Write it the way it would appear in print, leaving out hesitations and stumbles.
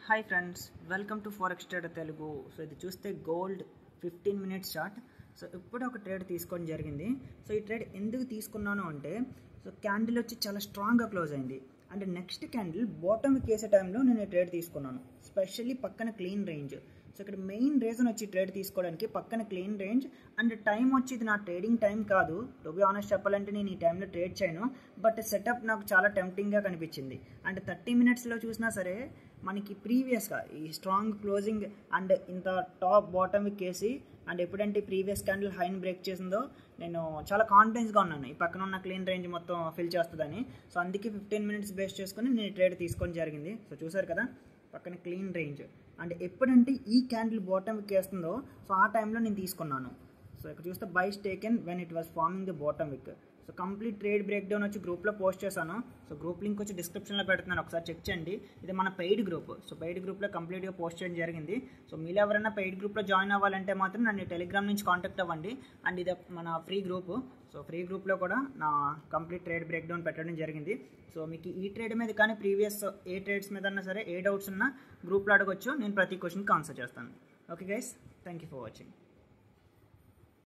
Hi friends, welcome to forex trader Telugu. So ఇది చూస్తే gold 15 minutes chart. So ఇప్పుడు ఒక ట్రేడ్ తీసుకోవడం జరిగింది. సో ఈ ట్రేడ్ ఎందుకు తీసుకున్నాను అంటే, సో క్యాండిల్ వచ్చి చాలా స్ట్రాంగ్గా క్లోజ్ అయింది అండ్ నెక్స్ట్ క్యాండిల్ బాటమ్ కేసే టైంలో నేను ఈ ట్రేడ్ తీసుకున్నాను. స్పెషల్లీ పక్కన క్లీన్ రేంజ్. సో ఇక్కడ మెయిన్ రీజన్ వచ్చి ట్రేడ్ తీసుకోవడానికి పక్కన క్లీన్ రేంజ్ అండ్ టైం వచ్చి ఇది నా ట్రేడింగ్ టైం కాదు. టు బి ఆనెస్ట్ చెప్పాలంటే నేను ఈ టైంలో ట్రేడ్ చేయను, బట్ సెటప్ నాకు చాలా టెంప్టింగ్గా కనిపించింది. అండ్ 30 మినిట్స్లో చూసినా సరే మనకి ప్రీవియస్గా ఈ స్ట్రాంగ్ క్లోజింగ్ అండ్ ఇంత టాప్ బాటమ్ కేసి అండ్ ఎప్పుడంటే ప్రీవియస్ క్యాండిల్ హైన్ బ్రేక్ చేసిందో నేను చాలా కాన్ఫిడెన్స్గా ఉన్నాను ఈ పక్కన ఉన్న క్లీన్ రేంజ్ మొత్తం ఫిల్ చేస్తుందని. సో అందుకే 15 మినిట్స్ బేస్ చేసుకుని నేను ట్రేడ్ తీసుకోవడం జరిగింది. సో చూసారు కదా పక్కన క్లీన్ రేంజ్ అండ్ ఎప్పుడంటే ఈ క్యాండిల్ బాటమ్కి వేస్తుందో సో ఆ టైంలో నేను తీసుకున్నాను. సో ఇక్కడ చూస్తే buys taken when it was forming the bottom wick. So complete trade break down వచ్చి గ్రూప్లో పోస్ట్ చేశాను. సో గ్రూప్ లింక్ వచ్చి డిస్క్రిప్షన్లో పెడుతున్నాను, ఒకసారి చెక్ చేయండి. ఇది మన పెయిడ్ గ్రూప్. సో పెయిడ్ గ్రూప్లో కంప్లీట్గా పోస్ట్ చేయడం జరిగింది. సో మీరు ఎవరైనా పెయిడ్ గ్రూప్లో జాయిన్ అవ్వాలంటే మాత్రం నన్ను టెలిగ్రామ్ నుంచి కాంటాక్ట్ అవ్వండి. అండ్ ఇది మన ఫ్రీ గ్రూప్. సో ఫ్రీ గ్రూప్లో కూడా నా కంప్లీట్ ట్రేడ్ బ్రేక్ డౌన్ పెట్టడం జరిగింది. సో మీకు ఈ ట్రేడ్ మీద కానీ ప్రీవియస్ ఏ ట్రేడ్స్ మీద అన్నా సరే ఏ డౌట్స్ ఉన్నా గ్రూప్లో అడగొచ్చు, నేను ప్రతి క్వశ్చన్కి ఆన్సర్ చేస్తాను. Okay guys, thank you for watching.